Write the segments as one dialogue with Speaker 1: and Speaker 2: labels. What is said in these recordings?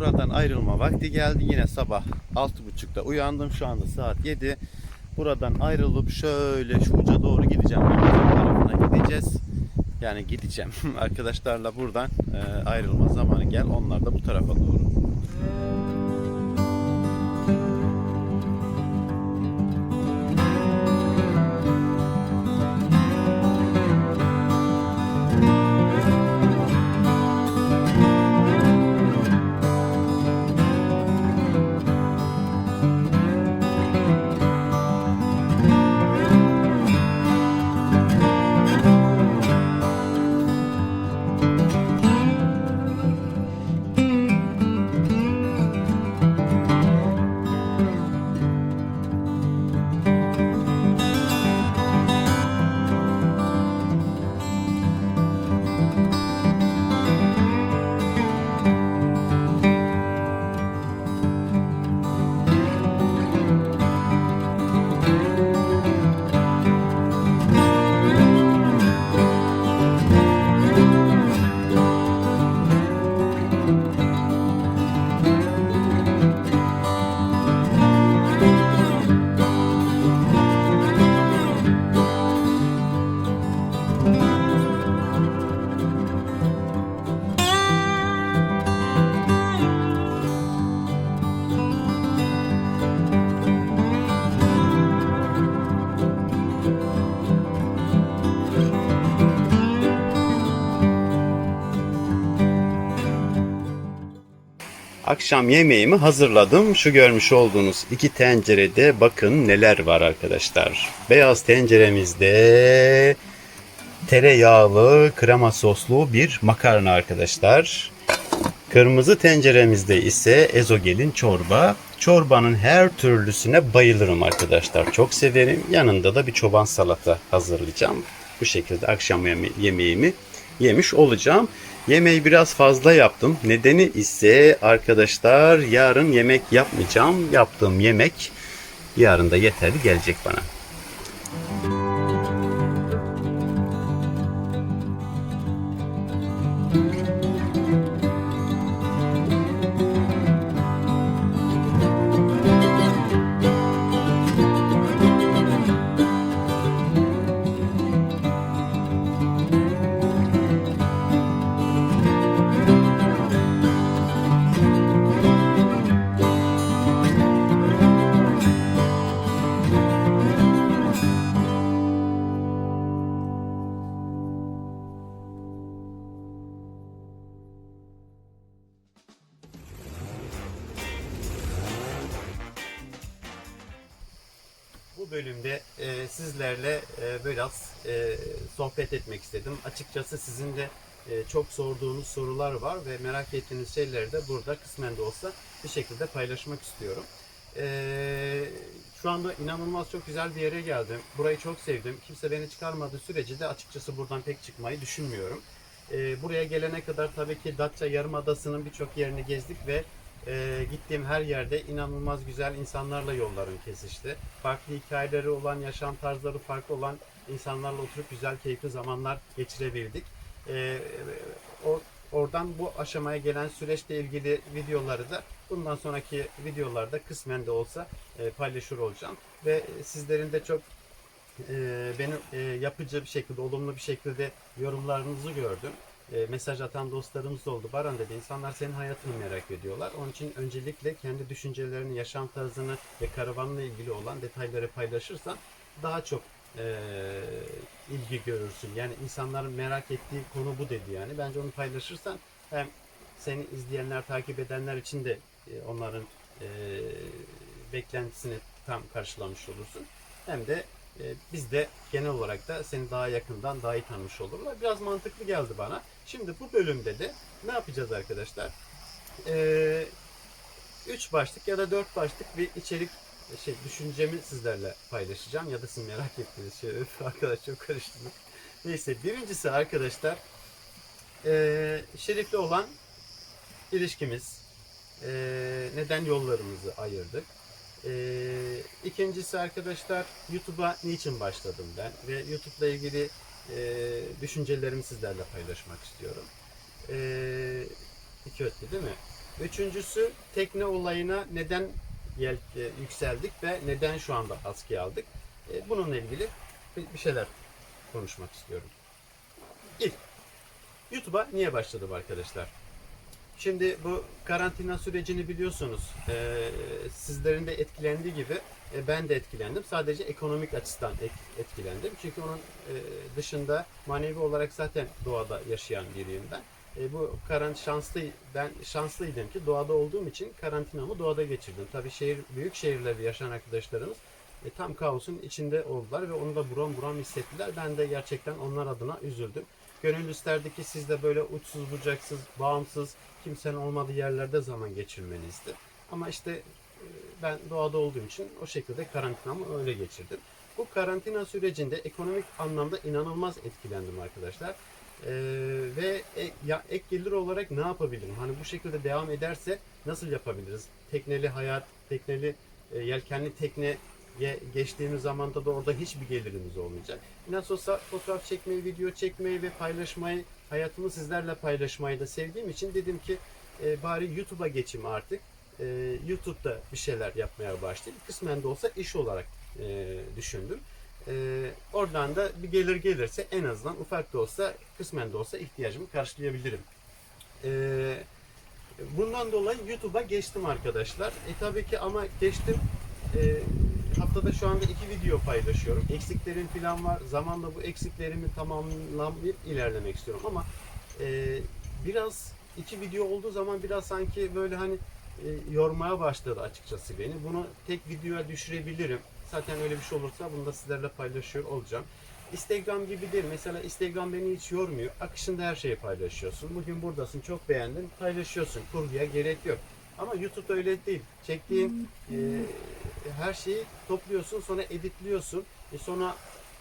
Speaker 1: buradan ayrılma vakti geldi. Yine sabah 6.30'da uyandım. Şu anda saat 7. Buradan ayrılıp şöyle şu uca doğru gideceğim. Tarafına gideceğiz. Yani gideceğim. Arkadaşlarla buradan ayrılma zamanı gel. Onlar da bu tarafa doğru. Akşam yemeğimi hazırladım. Şu görmüş olduğunuz iki tencerede bakın neler var arkadaşlar. Beyaz tenceremizde tereyağlı, krema soslu bir makarna arkadaşlar. Kırmızı tenceremizde ise ezogelin çorba. Çorbanın her türlüsüne bayılırım arkadaşlar. Çok severim. Yanında da bir çoban salata hazırlayacağım. Bu şekilde akşam yemeğimi yemiş olacağım. Yemeği biraz fazla yaptım. Nedeni ise arkadaşlar yarın yemek yapmayacağım. Yaptığım yemek yarın da yeterli gelecek bana. Bu bölümde sizlerle biraz sohbet etmek istedim. Açıkçası sizin de çok sorduğunuz sorular var ve merak ettiğiniz şeyleri de burada kısmen de olsa bir şekilde paylaşmak istiyorum. Şu anda inanılmaz çok güzel bir yere geldim. Burayı çok sevdim. Kimse beni çıkarmadığı sürece de açıkçası buradan pek çıkmayı düşünmüyorum. Buraya gelene kadar tabii ki Datça Yarımadası'nın birçok yerini gezdik ve gittiğim her yerde inanılmaz güzel insanlarla yollarım kesişti. Farklı hikayeleri olan, yaşam tarzları farklı olan insanlarla oturup güzel, keyifli zamanlar geçirebildik. Oradan bu aşamaya gelen süreçle ilgili videoları da bundan sonraki videolarda kısmen de olsa paylaşır olacağım. Ve sizlerin de çok beni yapıcı bir şekilde, olumlu bir şekilde yorumlarınızı gördüm. Mesaj atan dostlarımız oldu. Baran dedi, insanlar senin hayatını merak ediyorlar. Onun için öncelikle kendi düşüncelerini, yaşam tarzını ve karavanla ilgili olan detayları paylaşırsan daha çok ilgi görürsün. Yani insanların merak ettiği konu bu dedi yani. Bence onu paylaşırsan hem seni izleyenler, takip edenler için de onların beklentisini tam karşılamış olursun. Hem de biz de genel olarak da seni daha yakından daha iyi tanımış olurlar. Biraz mantıklı geldi bana. Şimdi bu bölümde de ne yapacağız arkadaşlar? 3 başlık ya da 4 başlık bir içerik düşüncemi sizlerle paylaşacağım. Ya da siz merak ettiğiniz şey. Arkadaş çok karıştırdım. Neyse, birincisi arkadaşlar Şerif'le olan ilişkimiz. Neden yollarımızı ayırdık? İkincisi arkadaşlar, YouTube'a niçin başladım ben ve YouTube'la ilgili düşüncelerimi sizlerle paylaşmak istiyorum. İki ötü değil mi? Üçüncüsü tekne olayına neden yükseldik ve neden şu anda askıya aldık. Bununla ilgili bir şeyler konuşmak istiyorum. İlk, YouTube'a niye başladım arkadaşlar? Şimdi bu karantina sürecini biliyorsunuz. Sizlerin de etkilendiği gibi ben de etkilendim. Sadece ekonomik açıdan etkilendim. Çünkü onun dışında manevi olarak zaten doğada yaşayan biriyim ben. Bu ben şanslıydım ki doğada olduğum için karantinamı doğada geçirdim. Tabii büyük şehirlerde yaşayan arkadaşlarımız tam kaosun içinde oldular ve onu da buram buram hissettiler. Ben de gerçekten onlar adına üzüldüm. Gönül isterdi ki siz de böyle uçsuz bucaksız, bağımsız, kimsenin olmadığı yerlerde zaman geçirmenizdi. Ama işte ben doğada olduğum için o şekilde karantinamı öyle geçirdim. Bu karantina sürecinde ekonomik anlamda inanılmaz etkilendim arkadaşlar. Ek gelir olarak ne yapabilirim? Hani bu şekilde devam ederse nasıl yapabiliriz? Tekneli hayat, yelkenli tekneye geçtiğimiz zamanda da orada hiçbir gelirimiz olmayacak. Nasıl olsa fotoğraf çekmeyi, video çekmeyi ve paylaşmayı, hayatımı sizlerle paylaşmayı da sevdiğim için dedim ki bari YouTube'a geçeyim artık. YouTube'da bir şeyler yapmaya başladım. Kısmen de olsa iş olarak düşündüm. Oradan da bir gelir gelirse en azından ufak da olsa, kısmen de olsa ihtiyacımı karşılayabilirim. Bundan dolayı YouTube'a geçtim arkadaşlar. Tabii ki ama geçtim. Haftada şu anda 2 video paylaşıyorum. Eksiklerim falan var. Zamanla bu eksiklerimi tamamlayıp ilerlemek istiyorum ama biraz 2 video olduğu zaman biraz sanki böyle hani yormaya başladı açıkçası beni. Bunu tek videoya düşürebilirim. Zaten öyle bir şey olursa bunu da sizlerle paylaşıyor olacağım. Instagram gibi değil. Mesela Instagram beni hiç yormuyor. Akışında her şeyi paylaşıyorsun. Bugün buradasın, çok beğendin, paylaşıyorsun. Kurguya gerek yok. Ama YouTube öyle değil. Çektiğin her şeyi topluyorsun, sonra editliyorsun. Sonra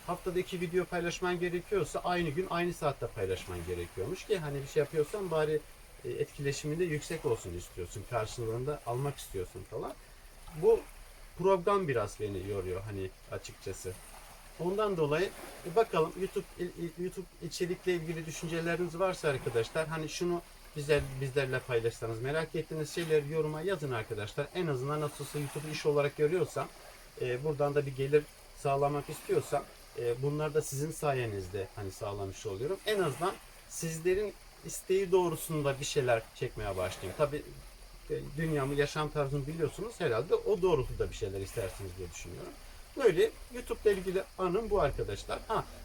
Speaker 1: haftada 2 video paylaşman gerekiyorsa aynı gün aynı saatte paylaşman gerekiyormuş ki hani bir şey yapıyorsan bari etkileşiminde yüksek olsun istiyorsun. Karşılığında almak istiyorsun falan. Bu program biraz beni yoruyor hani açıkçası. Ondan dolayı bakalım YouTube içerikle ilgili düşünceleriniz varsa arkadaşlar hani şunu bizlerle paylaşsanız, merak ettiğiniz şeyleri yoruma yazın arkadaşlar. En azından nasılsa YouTube iş olarak görüyorsam buradan da bir gelir sağlamak istiyorsam bunlar da sizin sayenizde hani sağlamış oluyorum. En azından sizlerin isteği doğrusunda bir şeyler çekmeye başlayayım. Tabii dünyamı, yaşam tarzımı biliyorsunuz. Herhalde o doğrultuda bir şeyler istersiniz diye düşünüyorum. Böyle YouTube'la ilgili anım bu arkadaşlar.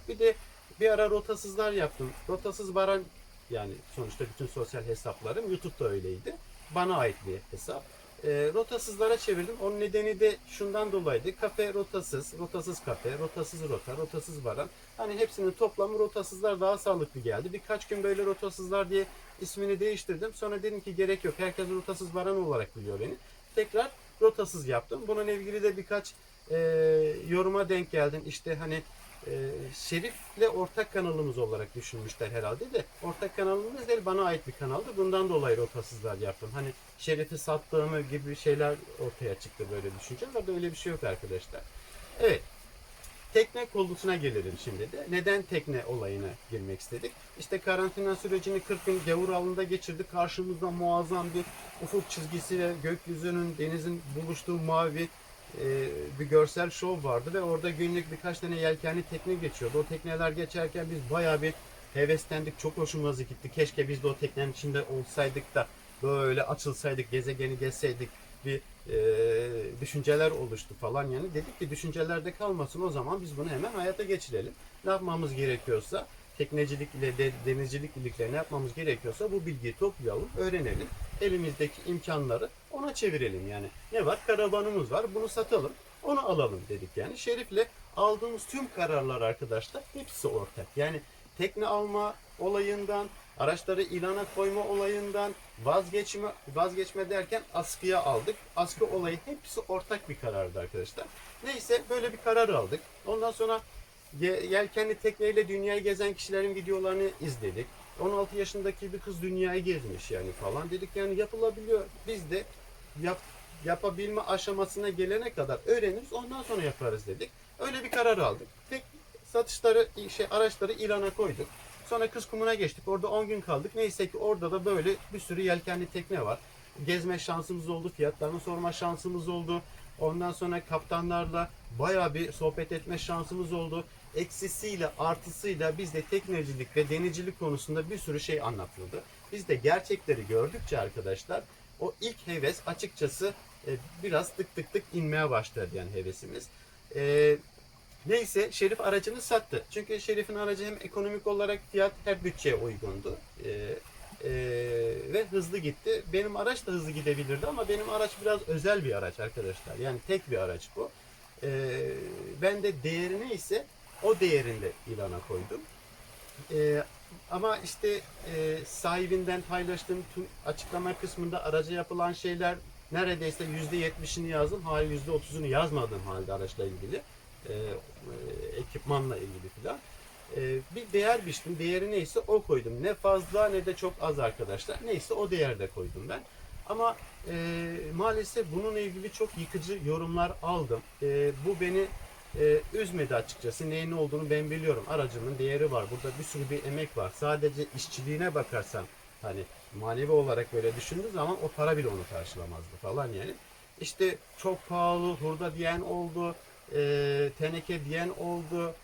Speaker 1: Bir de bir ara rotasızlar yaptım. Rotasız Baran, yani sonuçta bütün sosyal hesaplarım YouTube'da öyleydi. Bana ait bir hesap. Rotasızlara çevirdim. Onun nedeni de şundan dolayıydı. Kafe rotasız, rotasız kafe, rotasız rota, rotasız Baran. Hani hepsinin toplamı rotasızlar daha sağlıklı geldi. Birkaç gün böyle rotasızlar diye ismini değiştirdim. Sonra dedim ki gerek yok. Herkes rotasız Baran olarak biliyor beni. Tekrar rotasız yaptım. Bununla ilgili de birkaç yoruma denk geldim. İşte hani Şerif'le ortak kanalımız olarak düşünmüşler herhalde de ortak kanalımız değil, bana ait bir kanaldı. Bundan dolayı rotasızlar yaptım. Hani Şerif'i sattığımı gibi şeyler ortaya çıktı, böyle düşünceler de öyle bir şey yok arkadaşlar. Evet. Tekne konusuna gelelim şimdi de. Neden tekne olayına girmek istedik? İşte karantina sürecini 40 gün Gavural'ında geçirdik. Karşımızda muazzam bir ufuk çizgisi ve gökyüzünün, denizin buluştuğu mavi bir görsel şov vardı ve orada günlük birkaç tane yelkenli tekne geçiyordu. O tekneler geçerken biz bayağı bir heveslendik. Çok hoşumuza gitti. Keşke biz de o teknenin içinde olsaydık da böyle açılsaydık, gezegeni gezseydik, bir düşünceler oluştu falan yani. Dedik ki düşüncelerde kalmasın, o zaman biz bunu hemen hayata geçirelim. Ne yapmamız gerekiyorsa teknecilik ile denizcilik birlikte ne yapmamız gerekiyorsa bu bilgiyi toplayalım, öğrenelim. Elimizdeki imkanları ona çevirelim yani. Ne var? Karavanımız var. Bunu satalım. Onu alalım dedik yani. Şerif'le aldığımız tüm kararlar arkadaşlar hepsi ortak. Yani tekne alma olayından, araçları ilana koyma olayından, vazgeçme derken askıya aldık. Askı olayı hepsi ortak bir karardı arkadaşlar. Neyse böyle bir karar aldık. Ondan sonra yelkenli tekneyle dünyayı gezen kişilerin videolarını izledik. 16 yaşındaki bir kız dünyayı gezmiş yani falan. Dedik yani yapılabiliyor. Biz de yapabilme aşamasına gelene kadar öğreniriz, ondan sonra yaparız dedik. Öyle bir karar aldık. Tek araçları ilana koyduk. Sonra Kız Kumu'na geçtik. Orada 10 gün kaldık. Neyse ki orada da böyle bir sürü yelkenli tekne var. gezme şansımız oldu. Fiyatlarını sorma şansımız oldu. Ondan sonra kaptanlarla bayağı bir sohbet etme şansımız oldu. Eksisiyle artısıyla bizde teknecilik ve denizcilik konusunda bir sürü şey anlatıldı. Biz de gerçekleri gördükçe arkadaşlar o ilk heves açıkçası biraz tık tık tık inmeye başladı yani hevesimiz. Neyse Şerif aracını sattı. Çünkü Şerif'in aracı hem ekonomik olarak fiyat hem bütçeye uygundu. Ve hızlı gitti. Benim araç da hızlı gidebilirdi ama benim araç biraz özel bir araç arkadaşlar. Yani tek bir araç bu. Ben de değeri neyse o değerinde ilana koydum. Ama işte sahibinden paylaştığım tüm açıklama kısmında araca yapılan şeyler neredeyse %70'ini yazdım. Hayır %30'unu yazmadığım halde araçla ilgili. Ekipmanla ilgili filan. Bir değer biçtim. Değeri neyse o koydum. Ne fazla ne de çok az arkadaşlar. Neyse o değerde koydum ben. Ama maalesef bununla ilgili çok yıkıcı yorumlar aldım. Bu beni üzmedi açıkçası. Neyin ne olduğunu ben biliyorum. Aracımın değeri var. Burada bir sürü bir emek var. Sadece işçiliğine bakarsan hani manevi olarak böyle düşündüğü zaman o para bile onu karşılamazdı falan yani. İşte çok pahalı, hurda diyen oldu, teneke diyen oldu,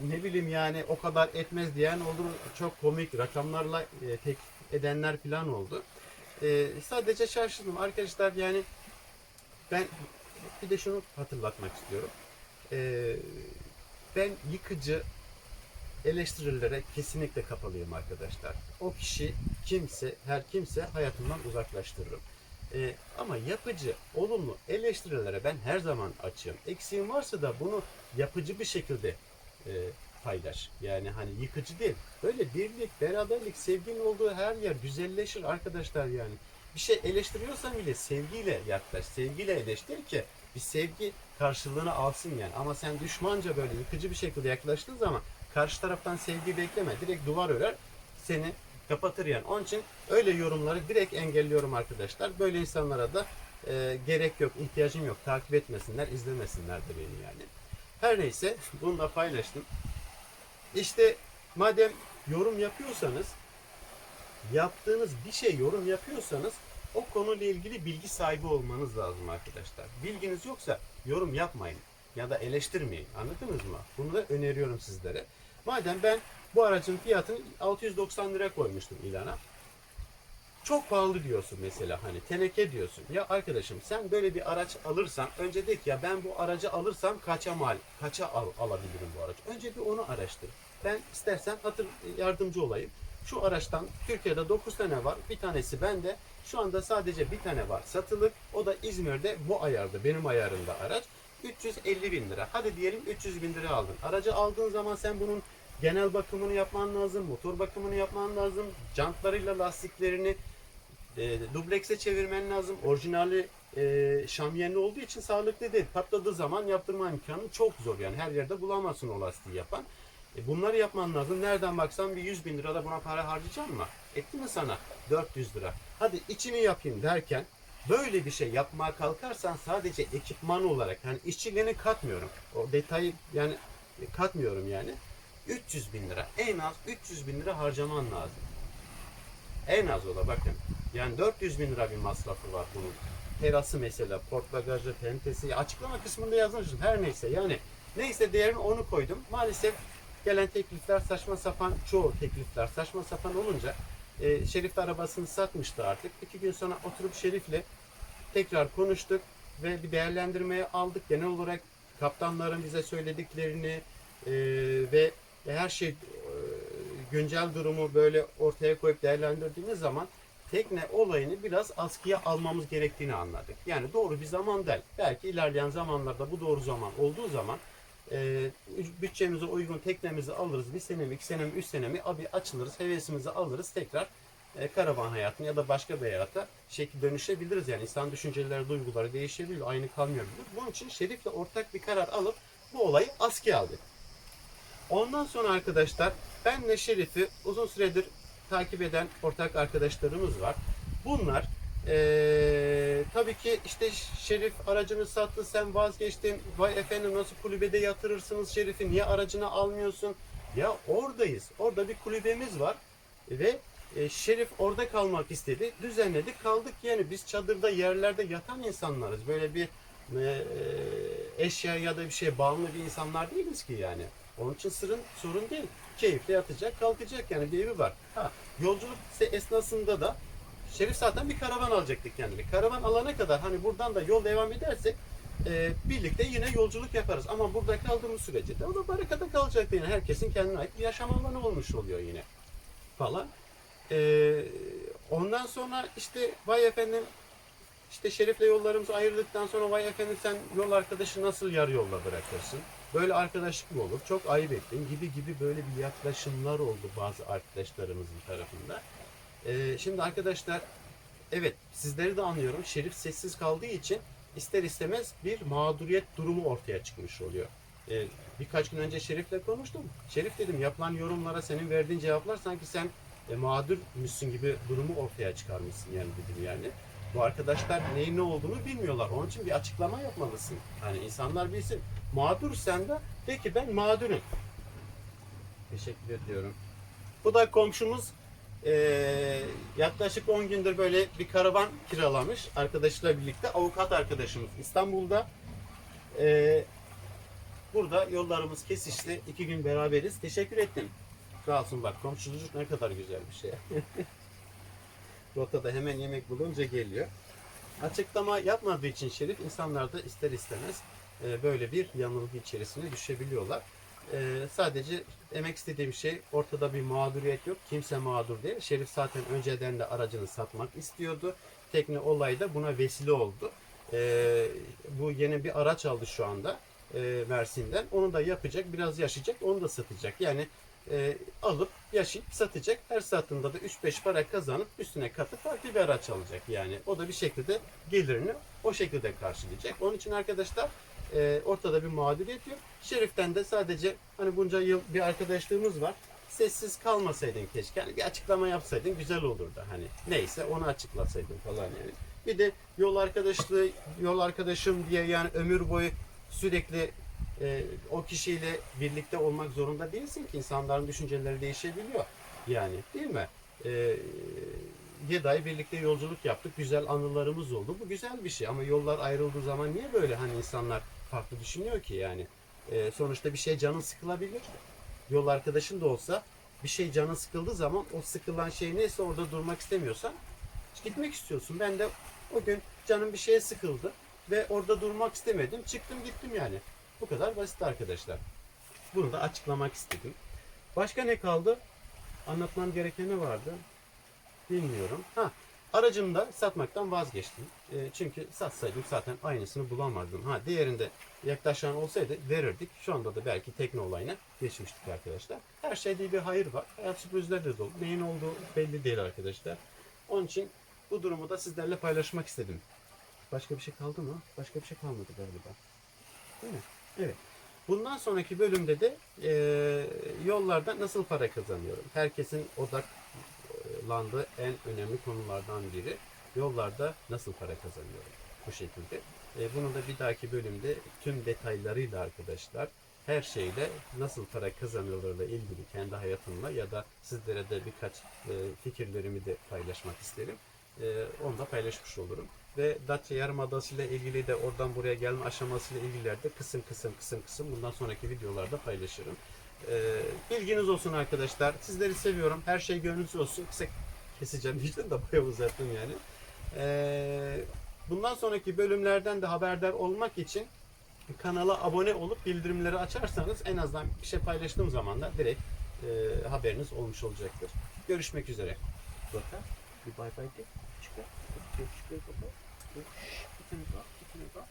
Speaker 1: ne bileyim yani o kadar etmez diyen oldu. Çok komik rakamlarla teklif edenler falan oldu. Sadece şaşırdım arkadaşlar yani ben bir de şunu hatırlatmak istiyorum. Ben yıkıcı eleştirilere kesinlikle kapalıyım arkadaşlar. O kişi kimse, her kimse hayatımdan uzaklaştırırım. Ama yapıcı, olumlu eleştirilere ben her zaman açığım. Eksiğim varsa da bunu yapıcı bir şekilde paylaş. Yani hani yıkıcı değil. Böyle birlik, beraberlik, sevginin olduğu her yer güzelleşir arkadaşlar yani. Bir şey eleştiriyorsan bile sevgiyle yaklaş, sevgiyle eleştir ki bir sevgi karşılığını alsın yani. Ama sen düşmanca böyle yıkıcı bir şekilde yaklaştığın zaman karşı taraftan sevgi bekleme. Direkt duvar örer, seni kapatır yani. Onun için öyle yorumları direkt engelliyorum arkadaşlar. Böyle insanlara da gerek yok, ihtiyacım yok. Takip etmesinler, izlemesinler de beni yani. Her neyse bunu da paylaştım. İşte madem yorum yapıyorsanız, yaptığınız bir şey yorum yapıyorsanız o konuyla ilgili bilgi sahibi olmanız lazım arkadaşlar. Bilginiz yoksa yorum yapmayın ya da eleştirmeyin. Anladınız mı? Bunu da öneriyorum sizlere. Madem ben bu aracın fiyatını 690 lira koymuştum ilana. Çok pahalı diyorsun mesela hani teneke diyorsun. Ya arkadaşım sen böyle bir araç alırsan önce de ki ya ben bu aracı alırsam kaça alabilirim bu aracı. Önce bir onu araştır. Ben istersen yardımcı olayım. Şu araçtan Türkiye'de 9 tane var. Bir tanesi bende. Şu anda sadece bir tane var satılık. O da İzmir'de bu ayarda benim ayarımda araç. 350 bin lira. Hadi diyelim 300 bin lira aldın. Aracı aldığın zaman sen bunun genel bakımını yapman lazım. Motor bakımını yapman lazım. Jantlarıyla lastiklerini dublekse çevirmen lazım. Orijinali şamyenli olduğu için sağlıklı değil. Patladığı zaman yaptırma imkanı çok zor yani. Her yerde bulamazsın o lastiği yapan. Bunları yapman lazım. Nereden baksan bir 100 bin lira da buna para harcayacak mı? Etti mi sana? 400 lira. Hadi içini yapayım derken böyle bir şey yapmaya kalkarsan sadece ekipman olarak hani işçiliğini katmıyorum. O detayı yani katmıyorum yani. 300 bin lira. En az 300 bin lira harcaman lazım. En az o da bakın. Yani 400 bin lira bir masrafı var bunun. Terası mesela, port bagajı, tentesi. Açıklama kısmında yazmışım. Her neyse yani. Neyse değerini onu koydum. Maalesef gelen teklifler saçma sapan, çoğu teklifler saçma sapan olunca Şerif de arabasını satmıştı artık. 2 gün sonra oturup Şerif'le tekrar konuştuk ve bir değerlendirmeye aldık. Genel olarak kaptanların bize söylediklerini ve her şey güncel durumu böyle ortaya koyup değerlendirdiğimiz zaman tekne olayını biraz askıya almamız gerektiğini anladık. Yani doğru bir zaman değil. Belki ilerleyen zamanlarda bu doğru zaman olduğu zaman bütçemize uygun teknemizi alırız. Bir sene mi, 2 sene mi, 3 sene mi abi açılırız, hevesimizi alırız tekrar karavan hayatına ya da başka bir hayata şekil dönüşebiliriz. Yani insan düşünceleri, duyguları değişebilir, aynı kalmayabilir. Bunun için Şerif'le ortak bir karar alıp bu olayı askıya aldık. Ondan sonra arkadaşlar benle Şerif'i uzun süredir takip eden ortak arkadaşlarımız var. Bunlar tabii ki işte Şerif aracını sattı, sen vazgeçtin. Vay efendim nasıl kulübede yatırırsınız Şerif'i, niye aracını almıyorsun? Ya oradayız. Orada bir kulübemiz var ve Şerif orada kalmak istedi. Düzenledik, kaldık yani. Biz çadırda yerlerde yatan insanlarız. Böyle bir eşya ya da bir şeye bağımlı bir insanlar değiliz ki yani. Onun için sorun değil. Keyifle yatacak, kalkacak yani, bir evi var. Ha, yolculuk esnasında da Şerif zaten bir karavan alacaktık kendine. Karavan alana kadar hani buradan da yol devam edersek birlikte yine yolculuk yaparız. Ama burada kaldığımız sürece de o da barakada kalacak yani. Herkesin kendine ait bir yaşam alanı olmuş oluyor yine falan. Ondan sonra işte vay efendim, işte Şerif'le yollarımızı ayırdıktan sonra vay efendim sen yol arkadaşı nasıl yarı yolda bırakırsın? Böyle arkadaşlık mı olur? Çok ayıp ettin gibi böyle bir yaklaşımlar oldu bazı arkadaşlarımızın tarafında. Şimdi arkadaşlar, evet sizleri de anlıyorum. Şerif sessiz kaldığı için ister istemez bir mağduriyet durumu ortaya çıkmış oluyor. Birkaç gün önce Şerif'le konuştum. Şerif dedim, yapılan yorumlara senin verdiğin cevaplar sanki sen mağdurmuşsun gibi durumu ortaya çıkarmışsın yani dedim yani. Bu arkadaşlar neyin ne olduğunu bilmiyorlar. Onun için bir açıklama yapmalısın. Hani insanlar bilsin. Mağdursan da de ki ben mağdurum. Teşekkür ediyorum. Bu da komşumuz. Yaklaşık 10 gündür böyle bir karavan kiralamış arkadaşıyla birlikte. Avukat arkadaşımız İstanbul'da. Burada yollarımız kesişti. 2 gün beraberiz. Teşekkür ettim. Sağ olsun, bak komşuluk ne kadar güzel bir şey. Rotada hemen yemek bulunca geliyor. Açıklama yapmadığı için Şerif, insanlar da ister istemez böyle bir yanılgı içerisine düşebiliyorlar. Sadece demek istediğim şey, ortada bir mağduriyet yok. Kimse mağdur değil. Şerif zaten önceden de aracını satmak istiyordu. Tekne olayı da buna vesile oldu. Bu yeni bir araç aldı şu anda Mersin'den. Onu da yapacak, biraz yaşayacak, onu da satacak. Yani alıp yaşayıp satacak. Her saatinde de 3-5 para kazanıp üstüne katıp farklı bir araç alacak. Yani o da bir şekilde gelirini o şekilde karşılayacak. Onun için arkadaşlar ortada bir mağduriyet yok. Şerif'ten de sadece hani bunca yıl bir arkadaşlığımız var. Sessiz kalmasaydın keşke. Yani bir açıklama yapsaydın güzel olurdu. Hani neyse onu açıklasaydın falan yani. Bir de yol arkadaşlığı, yol arkadaşım diye yani ömür boyu sürekli o kişiyle birlikte olmak zorunda değilsin ki. İnsanların düşünceleri değişebiliyor. Yani değil mi? 7 ay birlikte yolculuk yaptık. Güzel anılarımız oldu. Bu güzel bir şey ama yollar ayrıldığı zaman niye böyle hani insanlar farklı düşünüyor ki yani? Sonuçta bir şey canın sıkılabilir. Yol arkadaşın da olsa bir şey canın sıkıldığı zaman o sıkılan şey neyse orada durmak istemiyorsan gitmek istiyorsun. Ben de o gün canım bir şeye sıkıldı ve orada durmak istemedim. Çıktım gittim yani. Bu kadar basit arkadaşlar. Bunu da açıklamak istedim. Başka ne kaldı? Anlatmam gereken ne vardı? Bilmiyorum. Aracımı da satmaktan vazgeçtim. Çünkü satsaydım zaten aynısını bulamazdım. Diğerinde yaklaşan olsaydı verirdik. Şu anda da belki tekne olayına geçmiştik arkadaşlar. Her şeyde bir hayır var. Hayat sürprizler de dolu. Neyin olduğu belli değil arkadaşlar. Onun için bu durumu da sizlerle paylaşmak istedim. Başka bir şey kaldı mı? Başka bir şey kalmadı galiba. Değil mi? Evet. Bundan sonraki bölümde de yollarda nasıl para kazanıyorum? Herkesin odaklandığı en önemli konulardan biri. Yollarda nasıl para kazanıyorum? Bu şekilde. Bunu da bir dahaki bölümde tüm detaylarıyla arkadaşlar, her şeyle nasıl para kazanıyorlarla ilgili kendi hayatımla ya da sizlere de birkaç fikirlerimi de paylaşmak isterim. Onu da paylaşmış olurum. Ve Datça Yarımadası ile ilgili de oradan buraya gelme aşamasıyla ilgili de kısım bundan sonraki videolarda paylaşırım. Bilginiz olsun arkadaşlar. Sizleri seviyorum. Her şey gönlünüzce olsun. Kısa keseceğim diyeceğim de bayağı uzattım yani. Bundan sonraki bölümlerden de haberdar olmak için kanala abone olup bildirimleri açarsanız en azından bir şey paylaştığım zaman da direkt haberiniz olmuş olacaktır. Görüşmek üzere. Bakın. Bir bay bay de. Çıkar. Çıkar. Çıkar. Bir tane daha. Bir tane daha.